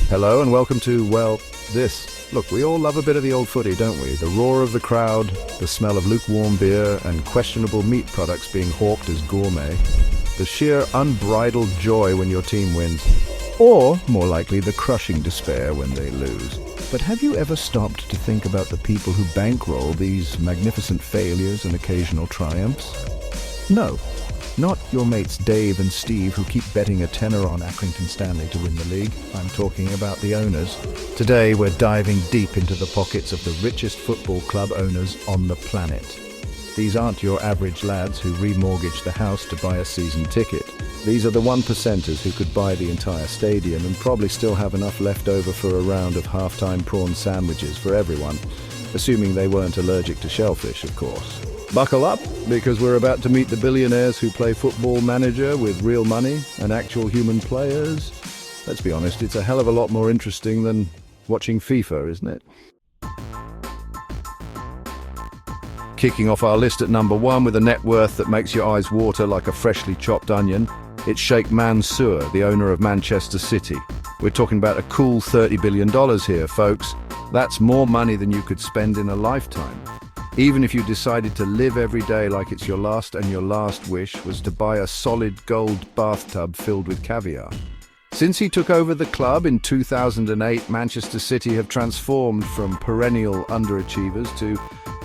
Hello and welcome to, well, this. Look, we all love a bit of the old footy, don't we? The roar of the crowd, the smell of lukewarm beer and questionable meat products being hawked as gourmet. The sheer unbridled joy when your team wins. Or, more likely, the crushing despair when they lose. But have you ever stopped to think about the people who bankroll these magnificent failures and occasional triumphs? No. Not your mates Dave and Steve who keep betting a tenner on Accrington Stanley to win the league. I'm talking about the owners. Today we're diving deep into the pockets of the richest football club owners on the planet. These aren't your average lads who remortgage the house to buy a season ticket. These are the one-percenters who could buy the entire stadium and probably still have enough left over for a round of half-time prawn sandwiches for everyone, assuming they weren't allergic to shellfish, of course. Buckle up, because we're about to meet the billionaires who play football manager with real money and actual human players. Let's be honest, it's a hell of a lot more interesting than watching FIFA, isn't it? Kicking off our list at number 1 with a net worth that makes your eyes water like a freshly chopped onion, it's Sheikh Mansour, the owner of Manchester City. We're talking about a cool $30 billion here, folks. That's more money than you could spend in a lifetime. Even if you decided to live every day like it's your last and your last wish was to buy a solid gold bathtub filled with caviar. Since he took over the club in 2008, Manchester City have transformed from perennial underachievers to,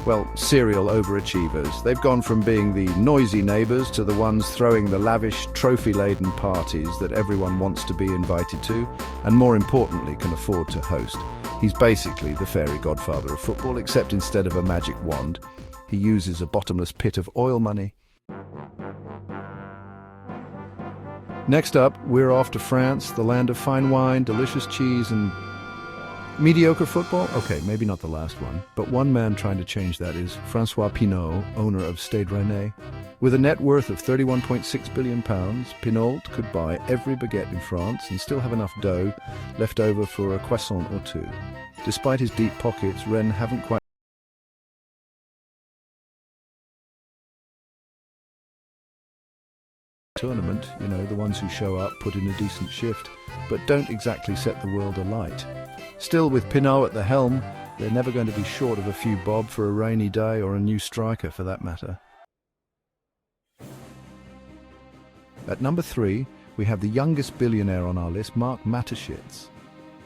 well, serial overachievers. They've gone from being the noisy neighbours to the ones throwing the lavish, trophy-laden parties that everyone wants to be invited to, and more importantly, can afford to host. He's basically the fairy godfather of football, except instead of a magic wand, he uses a bottomless pit of oil money. Next up, we're off to France, the land of fine wine, delicious cheese, and mediocre football? Okay, maybe not the last one, but one man trying to change that is François Pinault, owner of Stade Rennais. With a net worth of £31.6 billion, Pinault could buy every baguette in France and still have enough dough left over for a croissant or two. Despite his deep pockets, Rennes haven't quite tournament, the ones who show up, put in a decent shift, but don't exactly set the world alight. Still, with Pinault at the helm, they're never going to be short of a few bob for a rainy day or a new striker for that matter. At number 3, we have the youngest billionaire on our list, Mark Mateschitz.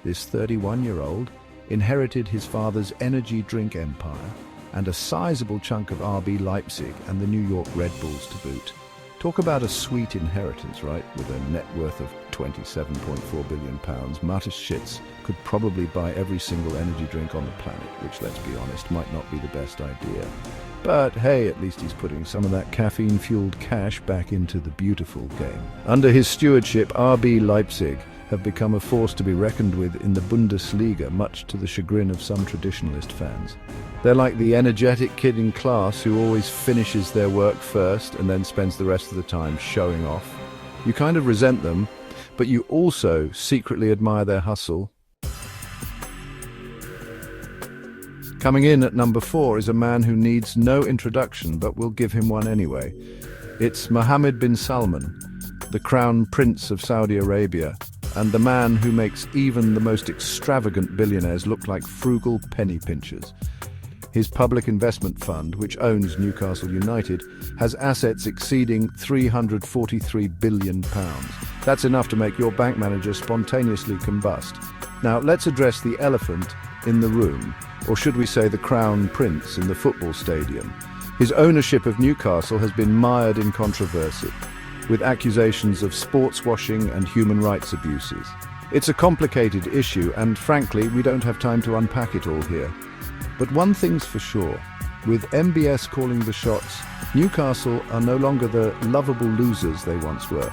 This 31-year-old inherited his father's energy drink empire and a sizable chunk of RB Leipzig and the New York Red Bulls to boot. Talk about a sweet inheritance, right? With a net worth of £27.4 billion, Mateschitz could probably buy every single energy drink on the planet, which, let's be honest, might not be the best idea. But hey, at least he's putting some of that caffeine-fueled cash back into the beautiful game. Under his stewardship, RB Leipzig have become a force to be reckoned with in the Bundesliga, much to the chagrin of some traditionalist fans. They're like the energetic kid in class who always finishes their work first and then spends the rest of the time showing off. You kind of resent them, but you also secretly admire their hustle. Coming in at number 4 is a man who needs no introduction, but we'll give him one anyway. It's Mohammed bin Salman, the Crown Prince of Saudi Arabia, and the man who makes even the most extravagant billionaires look like frugal penny pinchers. His public investment fund, which owns Newcastle United, has assets exceeding £343 billion. That's enough to make your bank manager spontaneously combust. Now, let's address the elephant in the room, or should we say the Crown Prince in the football stadium. His ownership of Newcastle has been mired in controversy, with accusations of sports washing and human rights abuses. It's a complicated issue, and frankly, we don't have time to unpack it all here. But one thing's for sure, with MBS calling the shots, Newcastle are no longer the lovable losers they once were.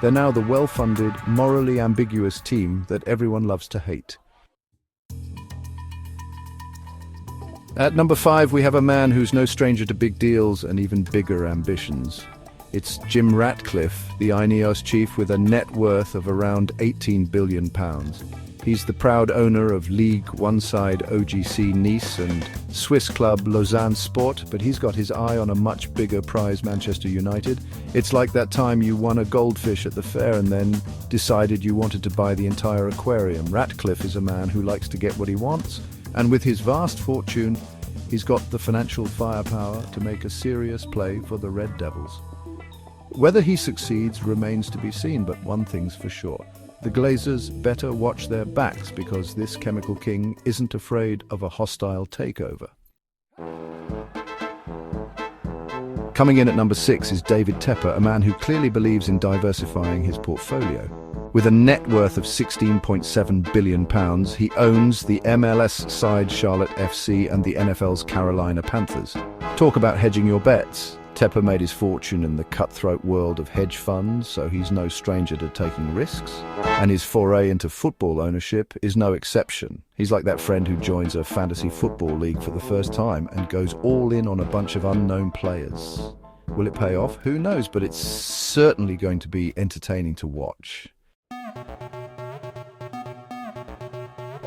They're now the well-funded, morally ambiguous team that everyone loves to hate. At number 5, we have a man who's no stranger to big deals and even bigger ambitions. It's Jim Ratcliffe, the INEOS chief with a net worth of around £18 billion. He's the proud owner of League One side OGC Nice and Swiss club Lausanne Sport, but he's got his eye on a much bigger prize, Manchester United. It's like that time you won a goldfish at the fair and then decided you wanted to buy the entire aquarium. Ratcliffe is a man who likes to get what he wants, and with his vast fortune, he's got the financial firepower to make a serious play for the Red Devils. Whether he succeeds remains to be seen, but one thing's for sure. The Glazers better watch their backs because this chemical king isn't afraid of a hostile takeover. Coming in at number 6 is David Tepper, a man who clearly believes in diversifying his portfolio. With a net worth of £16.7 billion, he owns the MLS side Charlotte FC and the NFL's Carolina Panthers. Talk about hedging your bets. Tepper made his fortune in the cutthroat world of hedge funds, so he's no stranger to taking risks. And his foray into football ownership is no exception. He's like that friend who joins a fantasy football league for the first time and goes all in on a bunch of unknown players. Will it pay off? Who knows, but it's certainly going to be entertaining to watch.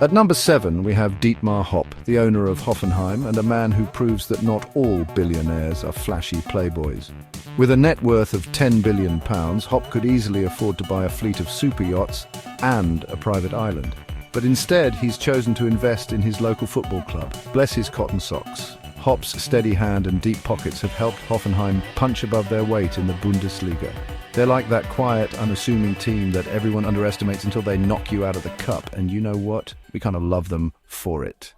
At number 7, we have Dietmar Hopp, the owner of Hoffenheim and a man who proves that not all billionaires are flashy playboys. With a net worth of £10 billion, Hopp could easily afford to buy a fleet of super yachts and a private island. But instead, he's chosen to invest in his local football club. Bless his cotton socks. Hopp's steady hand and deep pockets have helped Hoffenheim punch above their weight in the Bundesliga. They're like that quiet, unassuming team that everyone underestimates until they knock you out of the cup. And you know what? We kind of love them for it.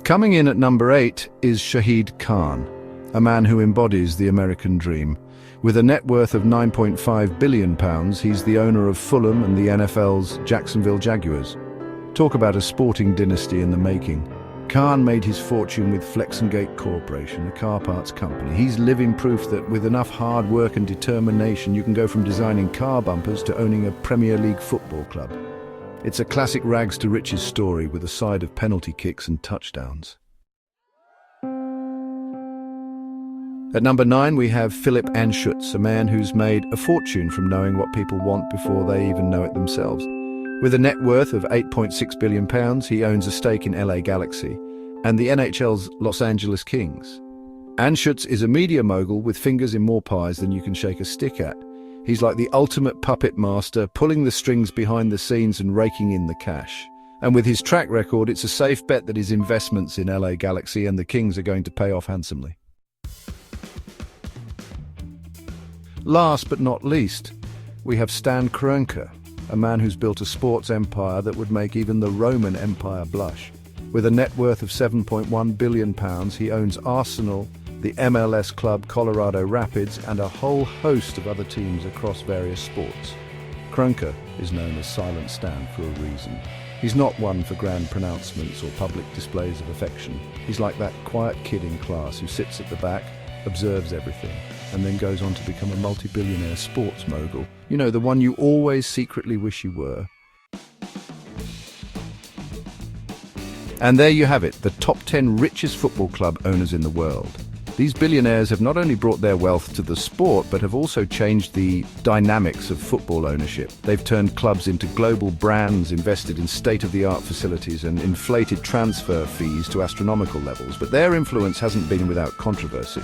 Coming in at number 8 is Shahid Khan, a man who embodies the American dream. With a net worth of £9.5 billion, he's the owner of Fulham and the NFL's Jacksonville Jaguars. Talk about a sporting dynasty in the making. Khan made his fortune with Flexengate Corporation, a car parts company. He's living proof that with enough hard work and determination, you can go from designing car bumpers to owning a Premier League football club. It's a classic rags to riches story with a side of penalty kicks and touchdowns. At number 9, we have Philipp Anschutz, a man who's made a fortune from knowing what people want before they even know it themselves. With a net worth of £8.6 billion, he owns a stake in LA Galaxy and the NHL's Los Angeles Kings. Anschutz is a media mogul with fingers in more pies than you can shake a stick at. He's like the ultimate puppet master, pulling the strings behind the scenes and raking in the cash. And with his track record, it's a safe bet that his investments in LA Galaxy and the Kings are going to pay off handsomely. Last but not least, we have Stan Kroenke, a man who's built a sports empire that would make even the Roman Empire blush. With a net worth of £7.1 billion, he owns Arsenal, the MLS club Colorado Rapids, and a whole host of other teams across various sports. Kroenke is known as Silent Stan for a reason. He's not one for grand pronouncements or public displays of affection. He's like that quiet kid in class who sits at the back, observes everything, and then goes on to become a multi-billionaire sports mogul. You know, the one you always secretly wish you were. And there you have it, the top 10 richest football club owners in the world. These billionaires have not only brought their wealth to the sport, but have also changed the dynamics of football ownership. They've turned clubs into global brands, invested in state-of-the-art facilities, and inflated transfer fees to astronomical levels. But their influence hasn't been without controversy.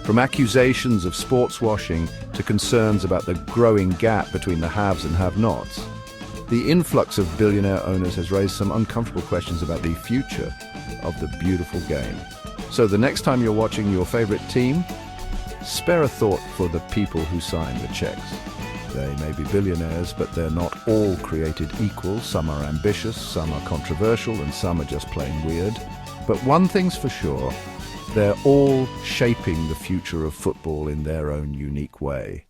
From accusations of sports washing to concerns about the growing gap between the haves and have-nots, the influx of billionaire owners has raised some uncomfortable questions about the future of the beautiful game. So the next time you're watching your favorite team, spare a thought for the people who sign the checks. They may be billionaires, but they're not all created equal. Some are ambitious, some are controversial, and some are just plain weird. But one thing's for sure, they're all shaping the future of football in their own unique way.